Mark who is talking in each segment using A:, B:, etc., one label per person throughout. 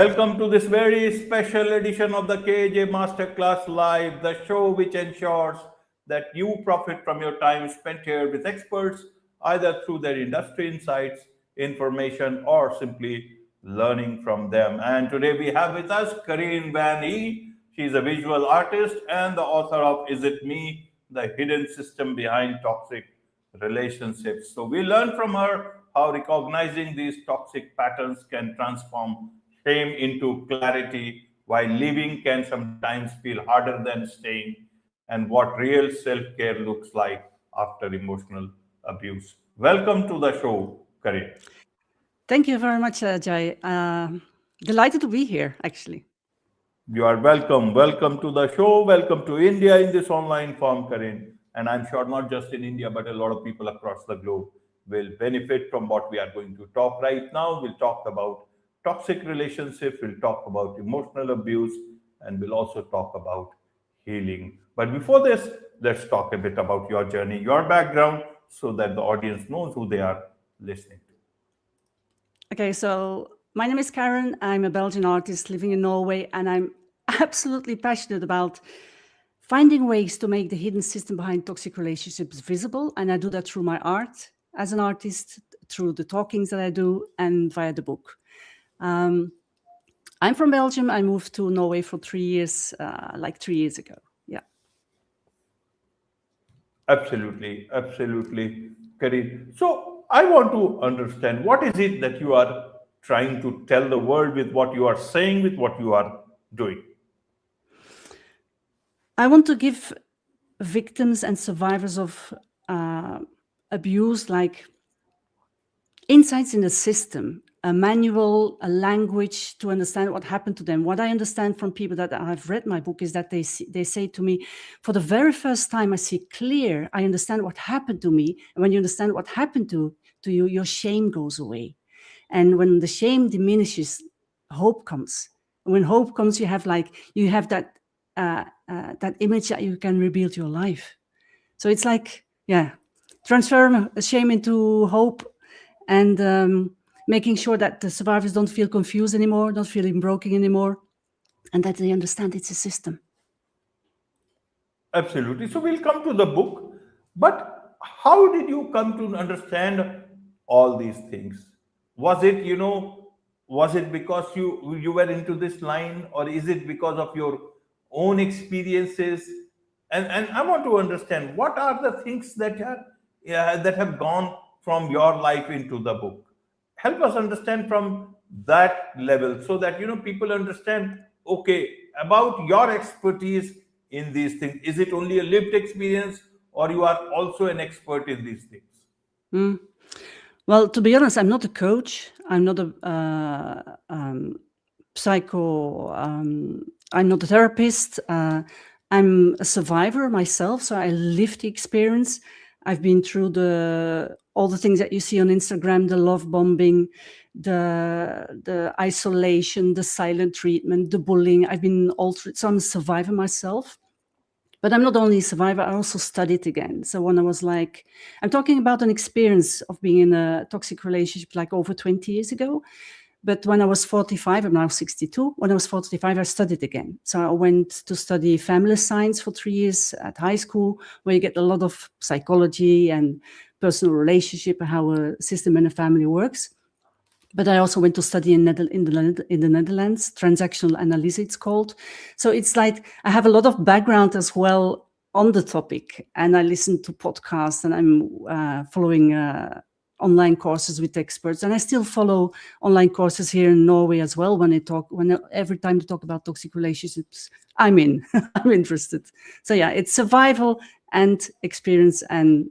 A: Welcome to this very special edition of the KAJ Masterclass Live, the show which ensures that you profit from your time spent here with experts, either through their industry insights, information, or simply learning from them. And today we have with us Carine Van E. She's a visual artist and the author of Is It Me? The Hidden System Behind Toxic Relationships. So we learn from her how recognizing these toxic patterns can transform shame into clarity, while leaving can sometimes feel harder than staying, and what real self care looks like after emotional abuse. Welcome to the show, Karin.
B: Thank you very much, Jai. Delighted to be here, actually.
A: You are welcome. Welcome to the show. Welcome to India in this online form, Karin. And I'm sure not just in India, but a lot of people across the globe will benefit from what we are going to talk right now. We'll talk about toxic relationships, we'll talk about emotional abuse, and we'll also talk about healing. But before this, let's talk a bit about your journey, your background, so that the audience knows who they are listening to.
B: Okay, so my name is Karen. I'm a Belgian artist living in Norway, and I'm absolutely passionate about finding ways to make the hidden system behind toxic relationships visible. And I do that through my art as an artist, through the talkings that I do, and via the book. I'm from Belgium. I moved to Norway for 3 years, like 3 years ago. Yeah.
A: Absolutely, absolutely, Karin. So I want to understand, what is it that you are trying to tell the world with what you are saying, with what you are doing?
B: I want to give victims and survivors of abuse like insights in the system, a manual, a language to understand what happened to them. What I understand from people that have read my book is that they say to me, for the very first time, I see clear, I understand what happened to me. And when you understand what happened to you, your shame goes away. And when the shame diminishes, hope comes. And when hope comes, you have that image that you can rebuild your life. So it's like, transfer shame into hope, and making sure that the survivors don't feel confused anymore, don't feel broken anymore, and that they understand it's a system.
A: Absolutely. So we'll come to the book, but how did you come to understand all these things? Was it, was it because you were into this line, or is it because of your own experiences? And I want to understand, what are the things that have gone from your life into the book. Help us understand from that level, so that people understand, okay, about your expertise in these things. Is it only a lived experience, or you are also an expert in these things?
B: Well, to be honest, I'm not a coach. I'm not a psycho. I'm not a therapist. I'm a survivor myself, so I lived the experience. I've been through all the things that you see on Instagram, the love bombing, the isolation, the silent treatment, the bullying. I've been all through it. So I'm a survivor myself. But I'm not only a survivor, I also studied again. So when I was I'm talking about an experience of being in a toxic relationship like over 20 years ago. But when I was 45, I'm now 62. When I was 45, I studied again. So I went to study family science for 3 years at high school, where you get a lot of psychology and personal relationship and how a system and a family works. But I also went to study in the Netherlands, transactional analysis it's called. So it's like I have a lot of background as well on the topic, and I listen to podcasts, and I'm following online courses with experts, and I still follow online courses here in Norway as well. Every time they talk about toxic relationships, I'm interested. So yeah, it's survival and experience and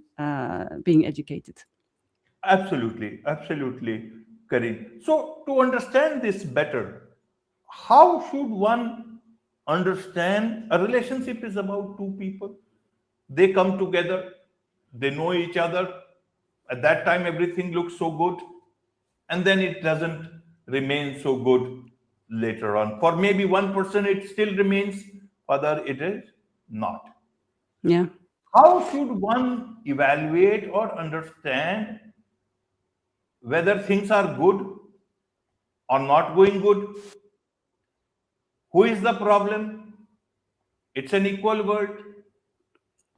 B: being educated.
A: Absolutely, absolutely, Karin. So to understand this better, how should one understand a relationship is about two people? They come together, they know each other. At that time, everything looks so good, and then it doesn't remain so good later on. For maybe one person, it still remains, other it is not.
B: Yeah.
A: How should one evaluate or understand whether things are good or not going good, Who is the problem? It's an equal world.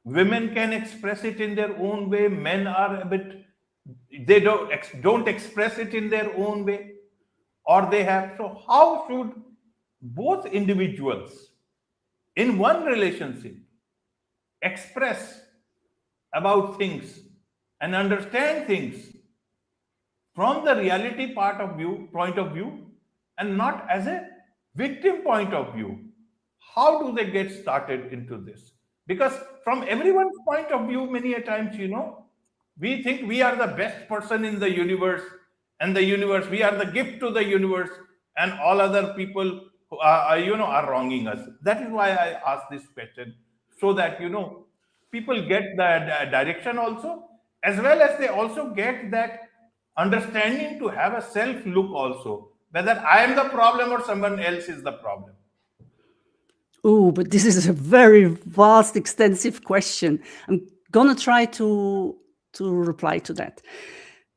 A: Women can express it in their own way. Men are a bit, they don't express it in their own way, or they have. So how should both individuals in one relationship express about things and understand things from the reality point of view, and not as a victim point of view? How do they get started into this? Because from everyone's point of view, many a times, we think we are the best person in the universe, and the universe, we are the gift to the universe, and all other people who are wronging us. That is why I asked this question, so that people get the direction also, as well as they also get that understanding to have a self look also, whether I am the problem or someone else is the problem.
B: Oh, but this is a very vast, extensive question. I'm gonna try to reply to that.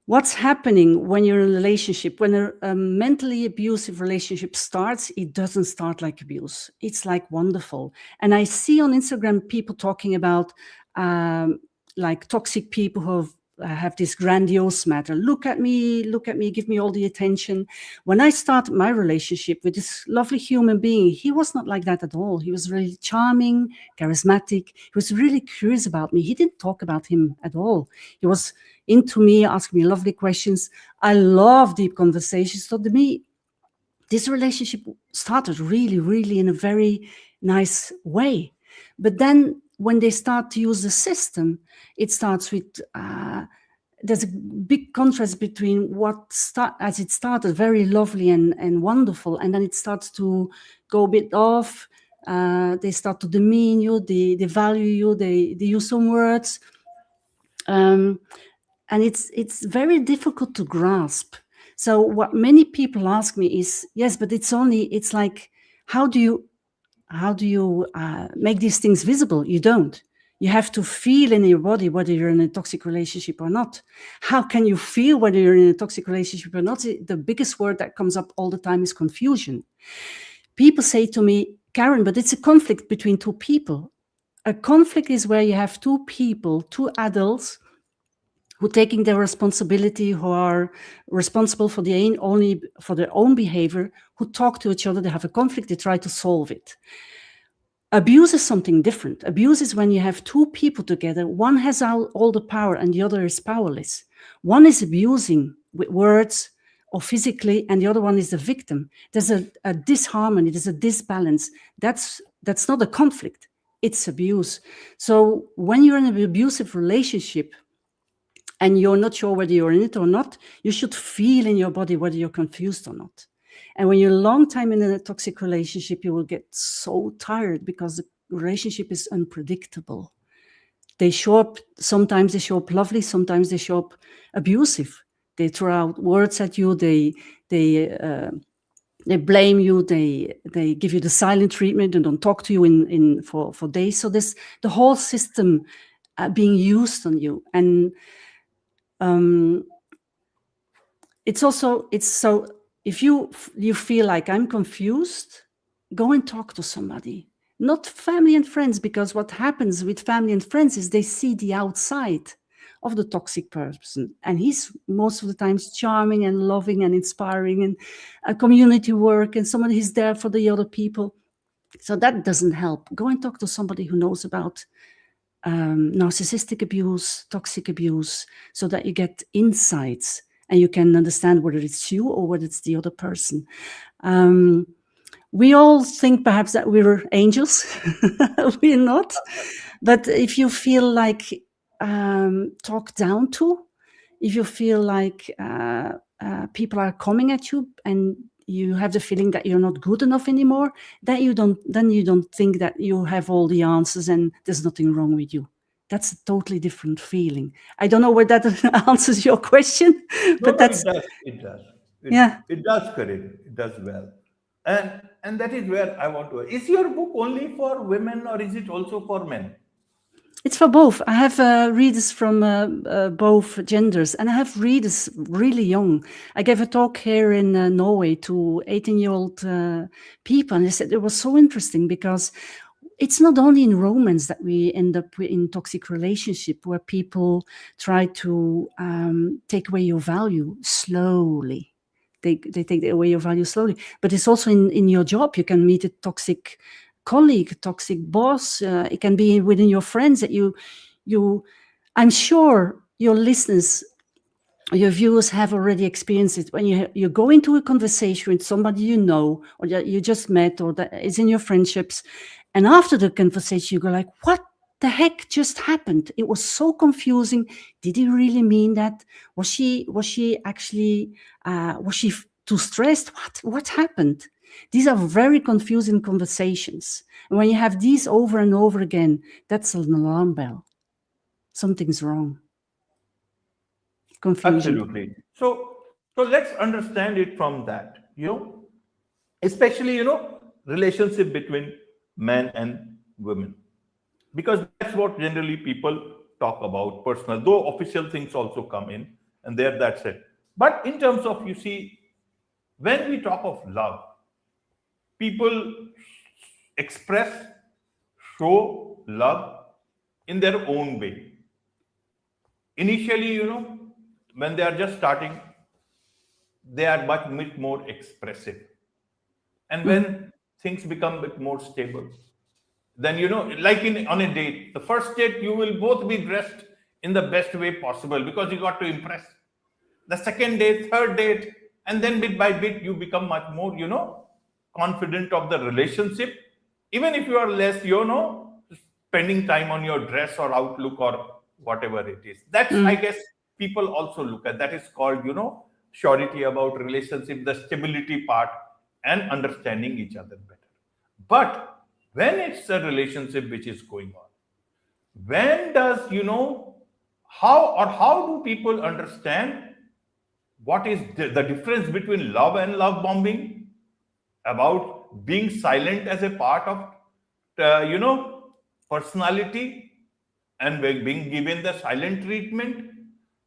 B: What's happening when you're in a relationship, when a mentally abusive relationship starts? It doesn't start like abuse. It's like wonderful. And I see on Instagram people talking about like toxic people who have this grandiose matter. Look at me, give me all the attention. When I started my relationship with this lovely human being, he was not like that at all. He was really charming, charismatic. He was really curious about me. He didn't talk about him at all. He was into me, asking me lovely questions. I love deep conversations. So to me, this relationship started really, really in a very nice way. But then when they start to use the system, it starts with there's a big contrast between as it started very lovely and wonderful, and then it starts to go a bit off. They start to demean you, they value you, they use some words, and it's very difficult to grasp. So what many people ask me is, yes, but it's like, how do you make these things visible? You don't. You have to feel in your body whether you're in a toxic relationship or not. How can you feel whether you're in a toxic relationship or not? The biggest word that comes up all the time is confusion. People say to me, Carine, but it's a conflict between two people. A conflict is where you have two people, two adults, who taking their responsibility, who are responsible for their own behavior, who talk to each other, they have a conflict, they try to solve it. Abuse is something different. Abuse is when you have two people together, one has all the power and the other is powerless. One is abusing with words or physically, and the other one is the victim. There's a disharmony, there's a disbalance. That's not a conflict, it's abuse. So when you're in an abusive relationship, and you're not sure whether you're in it or not, you should feel in your body whether you're confused or not. And when you're a long time in a toxic relationship, you will get so tired because the relationship is unpredictable. Sometimes they show up lovely, sometimes they show up abusive. They throw out words at you, they blame you, they give you the silent treatment and don't talk to you for days. So this the whole system being used on you. And it's so if you feel like I'm confused, go and talk to somebody, not family and friends, because what happens with family and friends is they see the outside of the toxic person, and he's most of the times charming and loving and inspiring and a community work and somebody who's there for the other people. So that doesn't help. Go and talk to somebody who knows about narcissistic abuse, toxic abuse, so that you get insights and you can understand whether it's you or whether it's the other person. We all think perhaps that we're angels. We're not. But if you feel like talked down to, if you feel like people are coming at you and you have the feeling that you're not good enough anymore, then you don't think that you have all the answers and there's nothing wrong with you. That's a totally different feeling. I don't know whether that answers your question, but that's
A: it does.
B: Yeah.
A: It does, Carine. It does well. And that is where I want to. Is your book only for women or is it also for men?
B: It's for both. I have readers from both genders, and I have readers really young. I gave a talk here in Norway to 18-year-old people, and they said it was so interesting because it's not only in romance that we end up in toxic relationship where people try to take away your value slowly. They take away your value slowly, but it's also in your job. You can meet a toxic colleague, toxic boss. It can be within your friends that you. I'm sure your listeners, your viewers have already experienced it when you go into a conversation with somebody you know or that you just met or that is in your friendships, and after the conversation you go like, what the heck just happened? It was so confusing. Did he really mean that? Was she actually was she too stressed? What happened? These are very confusing conversations, and when you have these over and over again, that's an alarm bell. Something's wrong. Confusion.
A: Absolutely. So let's understand it from that, especially, relationship between men and women, because that's what generally people talk about personal, though official things also come in, and there that's it. But in terms of, when we talk of love, people express, show love in their own way. Initially, when they are just starting, they are much more expressive. And when things become a bit more stable, then, like on a date, the first date, you will both be dressed in the best way possible because you got to impress. The second date, third date, and then bit by bit, you become much more, confident of the relationship. Even if you are less, spending time on your dress or outlook or whatever it is. That's, I guess, people also look at. That is called, surety about relationship, the stability part, and understanding each other better. But when it's a relationship which is going on, when does, how do people understand what is the difference between love and love bombing, about being silent as a part of, personality, and being given the silent treatment?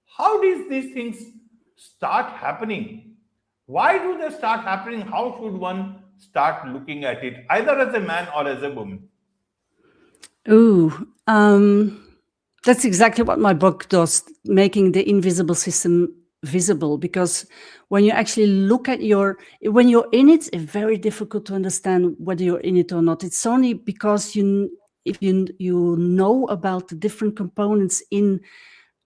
A: How does these things start happening? Why do they start happening? How should one start looking at it, either as a man or as a woman?
B: Ooh, that's exactly what my book does, making the invisible system visible. Because when you actually look at when you're in it, it's very difficult to understand whether you're in it or not. It's only because if you know about the different components in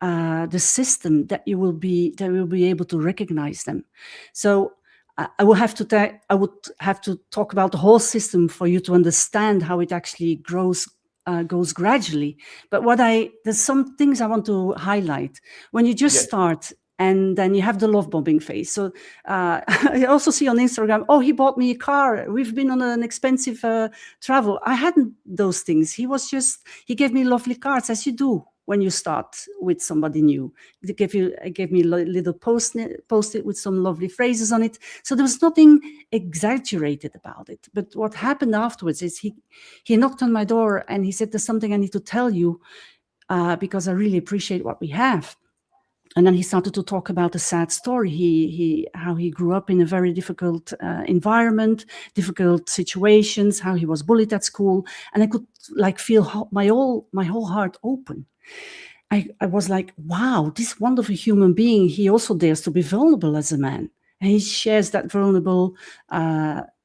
B: the system that you will be able to recognize them. So I would have to talk about the whole system for you to understand how it actually goes gradually. But there's some things I want to highlight. When you just start, and then you have the love bombing phase. So I also see on Instagram, oh, he bought me a car. We've been on an expensive travel. I hadn't those things. He gave me lovely cards, as you do when you start with somebody new. He gave me a little post-it with some lovely phrases on it. So there was nothing exaggerated about it. But what happened afterwards is he knocked on my door and he said, there's something I need to tell you because I really appreciate what we have. And then he started to talk about a sad story. How he grew up in a very difficult environment, difficult situations, how he was bullied at school. And I could feel my whole heart open. I was like, wow, this wonderful human being, he also dares to be vulnerable as a man. And he shares that vulnerable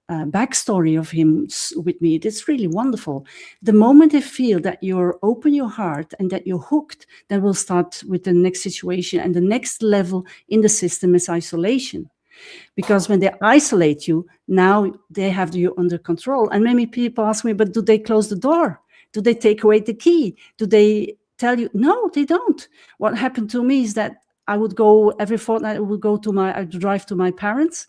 B: backstory of him with me. It's really wonderful. The moment I feel that you're open your heart and that you're hooked, then we'll start with the next situation. And the next level in the system is isolation. Because when they isolate you, now they have you under control. And many people ask me, but do they close the door? Do they take away the key? Do they tell you? No, they don't. What happened to me is that I would go every fortnight, I'd drive to my parents.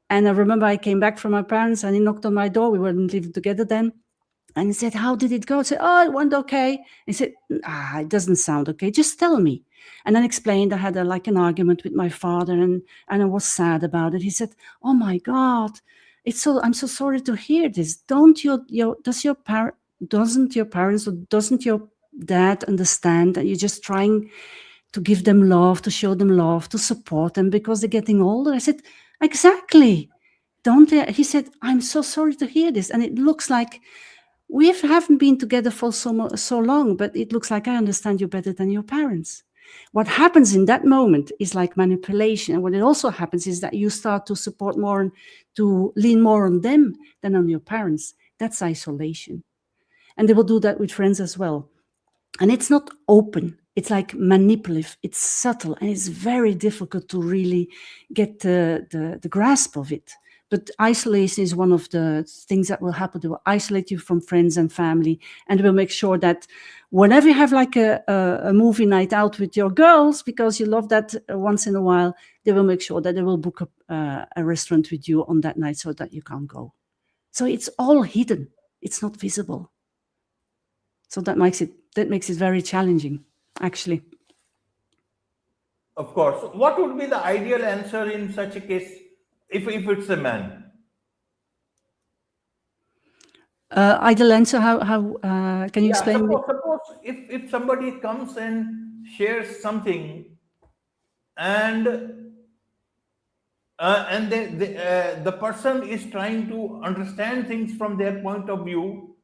B: And I remember I came back from my parents and he knocked on my door. We weren't living together then. And he said, how did it go? I said, oh, it went okay. He said, it doesn't sound okay. Just tell me. And then explained I had an argument with my father and I was sad about it. He said, oh my God, I'm so sorry to hear this. Doesn't your parents or doesn't your dad understand that you're just trying to give them love, to show them love, to support them because they're getting older. I said, exactly. Don't they? He said, I'm so sorry to hear this. And it looks like we haven't been together for so long, but it looks like I understand you better than your parents. What happens in that moment is like manipulation. And what it also happens is that you start to support more and to lean more on them than on your parents. That's isolation. And they will do that with friends as well. And it's not open. It's like manipulative. It's subtle, and it's very difficult to really get the grasp of it. But isolation is one of the things that will happen. They will isolate you from friends and family, and will make sure that whenever you have like a movie night out with your girls, because you love that once in a while, they will make sure that they will book a restaurant with you on that night so that you can't go. So it's all hidden. It's not visible. So that makes it very challenging, actually.
A: Of course. What would be the ideal answer in such a case if it's a man?
B: Ideal answer, how can you explain?
A: Suppose if somebody comes and shares something, and the person is trying to understand things from their point of view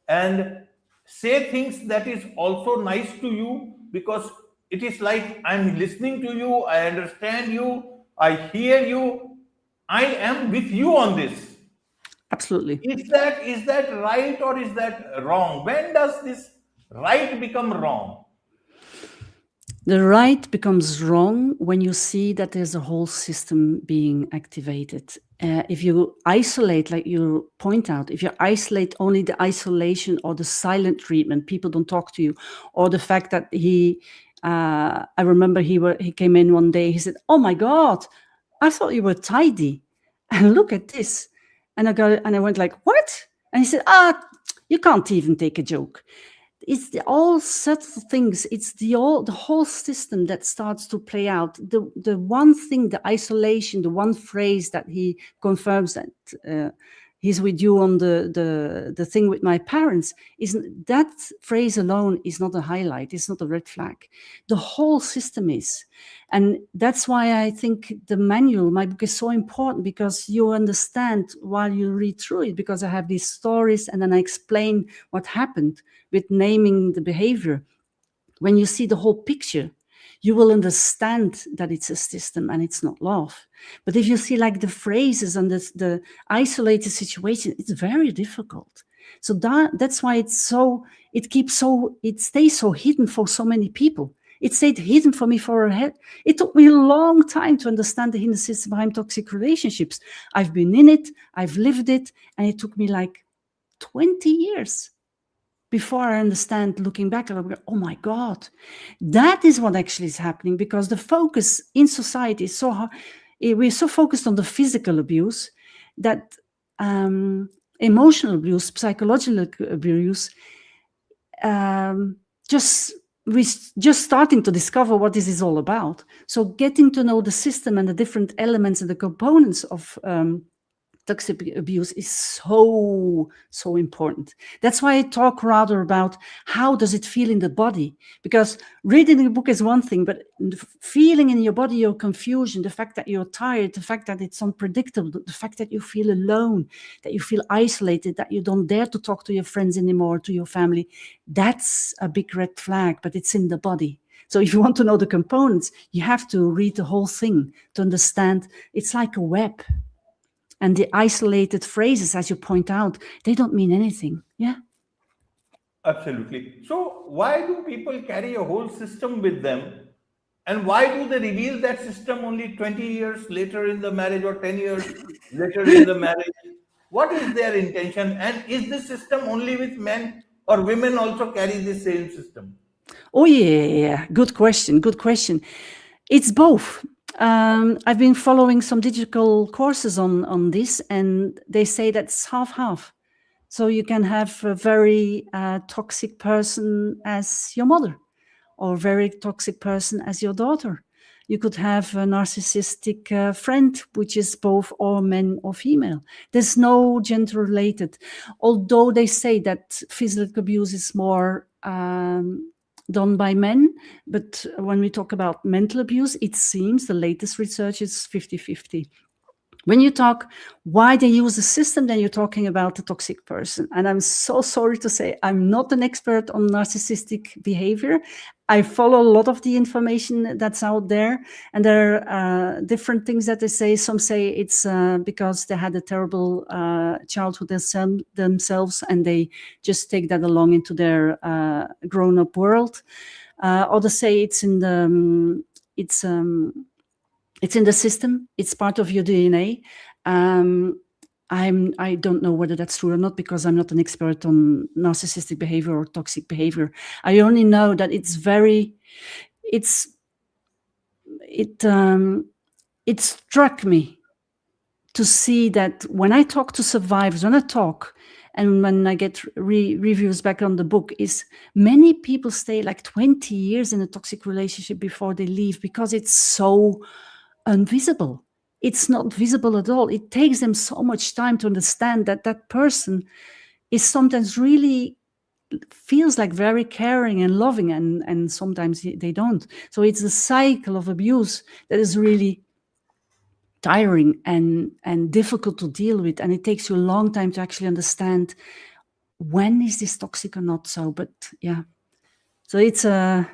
A: and say things that is also nice to you, because it is like, I'm listening to you, I understand you, I hear you, I am with you on this.
B: Absolutely.
A: Is that right or is that wrong? When does this right become wrong?
B: The right becomes wrong when you see that there's a whole system being activated. If you isolate, like you point out, if you isolate only the isolation or the silent treatment, people don't talk to you, or the fact that I remember he came in one day, he said, "Oh my God, I thought you were tidy, and look at this." And I went like, "What?" And he said, "You can't even take a joke." It's all subtle things. It's the whole system that starts to play out. The one thing, the isolation, the one phrase that he confirms that he's with you on the thing with my parents, isn't that phrase alone is not a highlight. It's not a red flag. The whole system is. And that's why I think the manual, my book, is so important, because you understand while you read through it, because I have these stories and then I explain what happened with naming the behavior. When you see the whole picture, you will understand that it's a system and it's not love. But if you see like the phrases and the isolated situation, it's very difficult. So that's why it stays so hidden for so many people. It stayed hidden for me it took me a long time to understand the hidden system behind toxic relationships. I've been in it, I've lived it, and it took me like 20 years before I understand, looking back, I'm like, oh my God, that is what actually is happening, because the focus in society is so hard. We're so focused on the physical abuse that emotional abuse, psychological abuse, we're just starting to discover what this is all about. So getting to know the system and the different elements and the components of toxic abuse is so important. That's why I talk rather about how does it feel in the body, because reading the book is one thing, but feeling in your body your confusion, the fact that you're tired, the fact that it's unpredictable, the fact that you feel alone, that you feel isolated, that you don't dare to talk to your friends anymore, to your family, that's a big red flag, but it's in the body. So if you want to know the components, you have to read the whole thing to understand. It's like a web. And the isolated phrases, as you point out, they don't mean anything. Yeah.
A: Absolutely. So why do people carry a whole system with them? And why do they reveal that system only 20 years later in the marriage, or 10 years later in the marriage? What is their intention? And is this system only with men, or women also carry the same system?
B: Oh, yeah. Good question. It's both. I've been following some digital courses on this, and they say that's half. So you can have a very toxic person as your mother, or a very toxic person as your daughter. You could have a narcissistic friend, which is both or men or female. There's no gender related. Although they say that physical abuse is more done by men, but when we talk about mental abuse, it seems the latest research is 50-50. When you talk why they use the system, then you're talking about the toxic person. And I'm so sorry to say, I'm not an expert on narcissistic behavior. I follow a lot of the information that's out there, and there are different things that they say. Some say it's because they had a terrible childhood themselves, and they just take that along into their grown-up world. Others say it's in the it's in the system. It's part of your DNA. I don't know whether that's true or not, because I'm not an expert on narcissistic behavior or toxic behavior. I only know that it struck me to see that when I talk to survivors, and when I get reviews back on the book, is many people stay like 20 years in a toxic relationship before they leave, because it's so invisible. It's not visible at all. It takes them so much time to understand that that person is sometimes really feels like very caring and loving, and sometimes they don't. So it's a cycle of abuse that is really tiring and difficult to deal with, and it takes you a long time to actually understand when is this toxic or not. So, but yeah. So it's a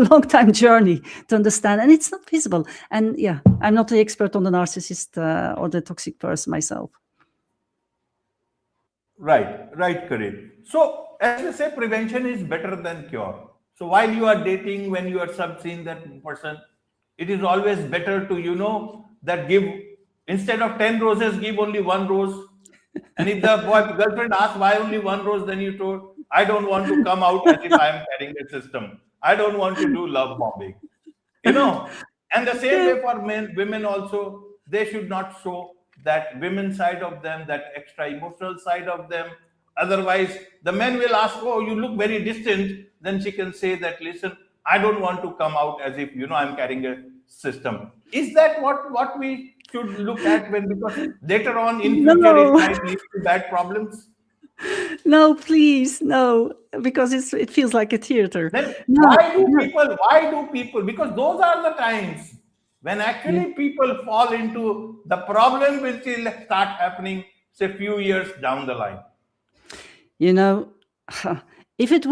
B: long time journey to understand, and it's not visible. And yeah, I'm not the expert on the narcissist or the toxic person myself.
A: Right, Carine. So, as we say, prevention is better than cure. So, while you are dating, when you are seeing that person, it is always better to, that give, instead of 10 roses, give only one rose. And if the girlfriend asks why only one rose, then you told, I don't want to come out as if I am carrying a system. I don't want to do love bombing. And the same way for men, women also, they should not show that women side of them, that extra emotional side of them. Otherwise, the men will ask, oh, you look very distant. Then she can say that, listen, I don't want to come out as if, I'm carrying a system. Is that what we should look at because later on in future it might lead to bad problems?
B: No, please, no, because it feels like a theater.
A: Then why do people, because those are the times when actually people fall into the problem which will start happening, say, a few years down the line.
B: If it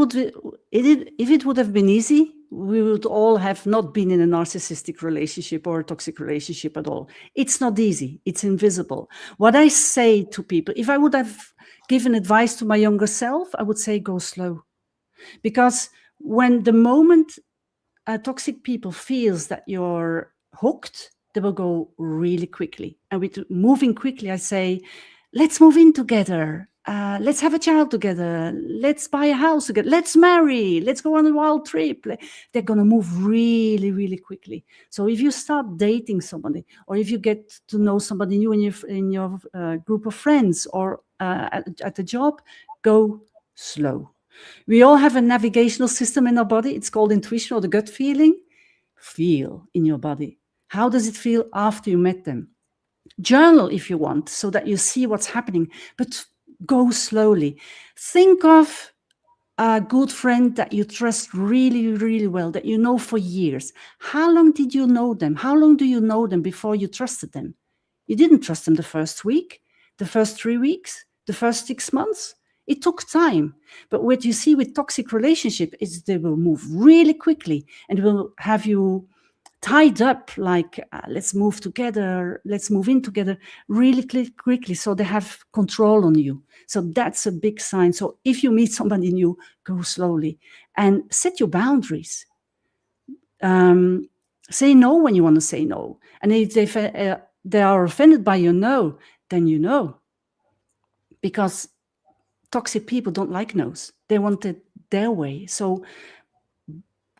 B: would have been easy, we would all have not been in a narcissistic relationship or a toxic relationship at all. It's not easy. It's invisible. What I say to people, if I would have given advice to my younger self, I would say go slow. Because when the moment toxic people feels that you're hooked, they will go really quickly. And with moving quickly, I say, let's move in together. Let's have a child together. Let's buy a house together. Let's marry. Let's go on a wild trip. They're going to move really, really quickly. So if you start dating somebody, or if you get to know somebody new in your group of friends, or at the job, go slow. We all have a navigational system in our body. It's called intuition, or the gut feeling. Feel in your body. How does it feel after you met them? Journal if you want, so that you see what's happening, but go slowly. Think of a good friend that you trust really, really well, that you know for years. How long did you know them? How long do you know them before you trusted them? You didn't trust them the first week, the first 3 weeks, the first 6 months. It took time. But what you see with toxic relationship is they will move really quickly and will have you tied up, like let's move together, let's move in together really quickly, so they have control on you. So that's a big sign. So if you meet somebody new, go slowly and set your boundaries. Say no when you want to say no. And if they are offended by your no, then you know. Because toxic people don't like no's. They want it their way. So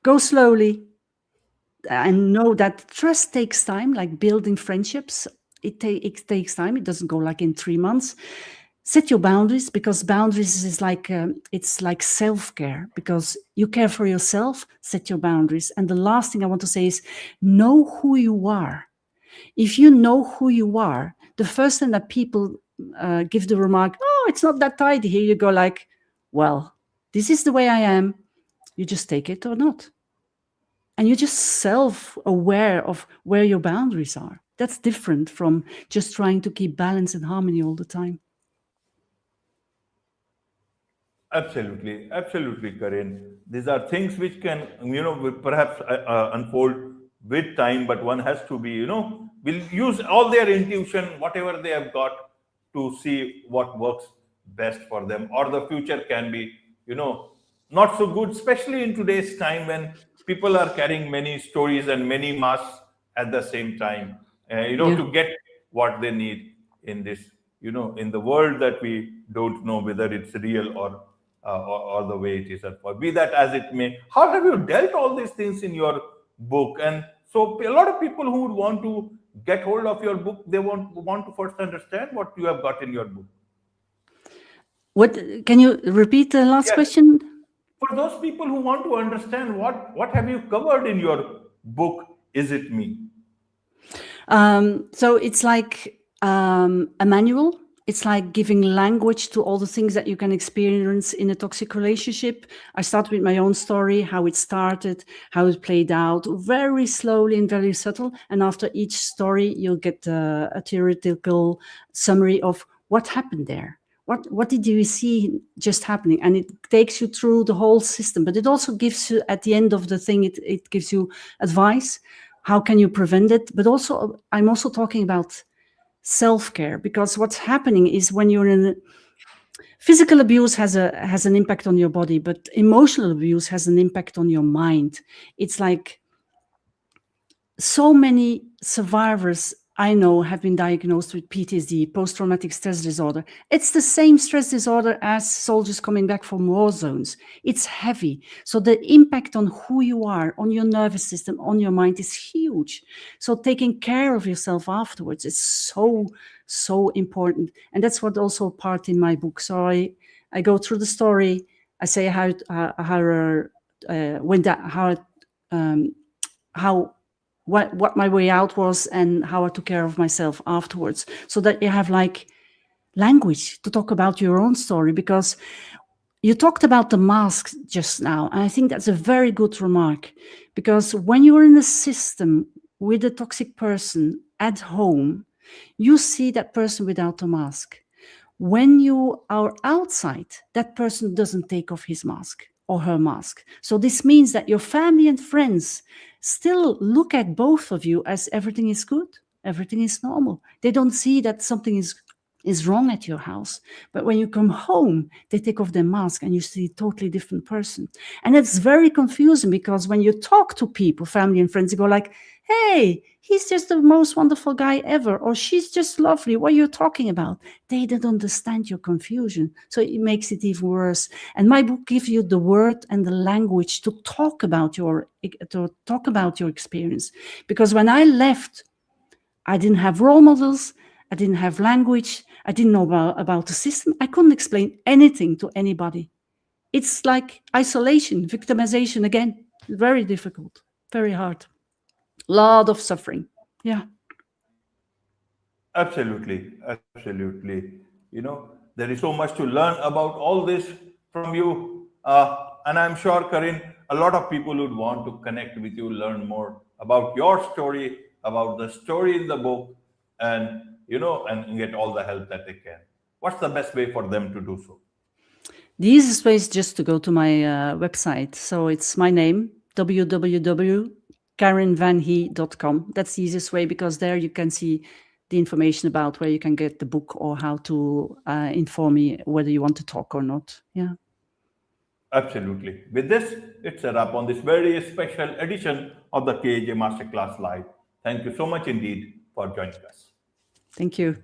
B: go slowly. I know that trust takes time, like building friendships. It takes time. It doesn't go like in 3 months. Set your boundaries, because boundaries is like it's like self-care, because you care for yourself. Set your boundaries. And the last thing I want to say is know who you are. If you know who you are, the first time that people give the remark, oh, it's not that tidy here, you go like, well, this is the way I am. You just take it or not. And you're just self-aware of where your boundaries are. That's different from just trying to keep balance and harmony all the time.
A: Absolutely, absolutely, Karin. These are things which can, perhaps unfold with time, but one has to be, will use all their intuition, whatever they have got, to see what works best for them. Or the future can be, not so good, especially in today's time when people are carrying many stories and many masks at the same time,
B: Yeah.
A: to get what they need in this, in the world that we don't know whether it's real or the way it is at work. Be that as it may, how have you dealt all these things in your book? And so, a lot of people who would want to get hold of your book, they want to first understand what you have got in your book.
B: What can you repeat the last
A: Yes.
B: question?
A: For those people who want to understand what have you covered in your book, Is It Me?
B: So it's like a manual. It's like giving language to all the things that you can experience in a toxic relationship. I start with my own story, how it started, how it played out, very slowly and very subtle. And after each story, you'll get a theoretical summary of what happened there. What did you see just happening? And it takes you through the whole system, but it also gives you, at the end of the thing, it gives you advice. How can you prevent it? But also, I'm also talking about self-care, because what's happening is when you're in physical abuse has an impact on your body, but emotional abuse has an impact on your mind. It's like so many survivors I know have been diagnosed with PTSD, post-traumatic stress disorder. It's the same stress disorder as soldiers coming back from war zones. It's heavy. So the impact on who you are, on your nervous system, on your mind is huge. So taking care of yourself afterwards is so important. And that's what also part in my book. So I go through the story. I say what my way out was and how I took care of myself afterwards, so that you have like language to talk about your own story. Because you talked about the mask just now, and I think that's a very good remark, because when you're in a system with a toxic person at home, you see that person without a mask. When you are outside, that person doesn't take off his mask or her mask. So this means that your family and friends still look at both of you as everything is good, everything is normal. They don't see that something is wrong at your house. But when you come home, they take off their mask and you see a totally different person. And it's very confusing, because when you talk to people, family and friends, you go like, hey, he's just the most wonderful guy ever, or she's just lovely. What are you talking about? They don't understand your confusion. So it makes it even worse. And my book gives you the word and the language to talk about your experience. Because when I left, I didn't have role models. I didn't have language. I didn't know about the system. I couldn't explain anything to anybody. It's like isolation, victimization again. Very difficult, very hard. Lot of suffering. Yeah.
A: Absolutely, absolutely. There is so much to learn about all this from you. And I'm sure, Karin, a lot of people would want to connect with you, learn more about your story, about the story in the book, and, and get all the help that they can. What's the best way for them to do so?
B: The easiest way is just to go to my website. So it's my name, www.carinevanhee.com. That's the easiest way, because there you can see the information about where you can get the book, or how to inform me whether you want to talk or not. Yeah.
A: Absolutely. With this, it's a wrap on this very special edition of the KAJ Masterclass Live. Thank you so much indeed for joining us.
B: Thank you.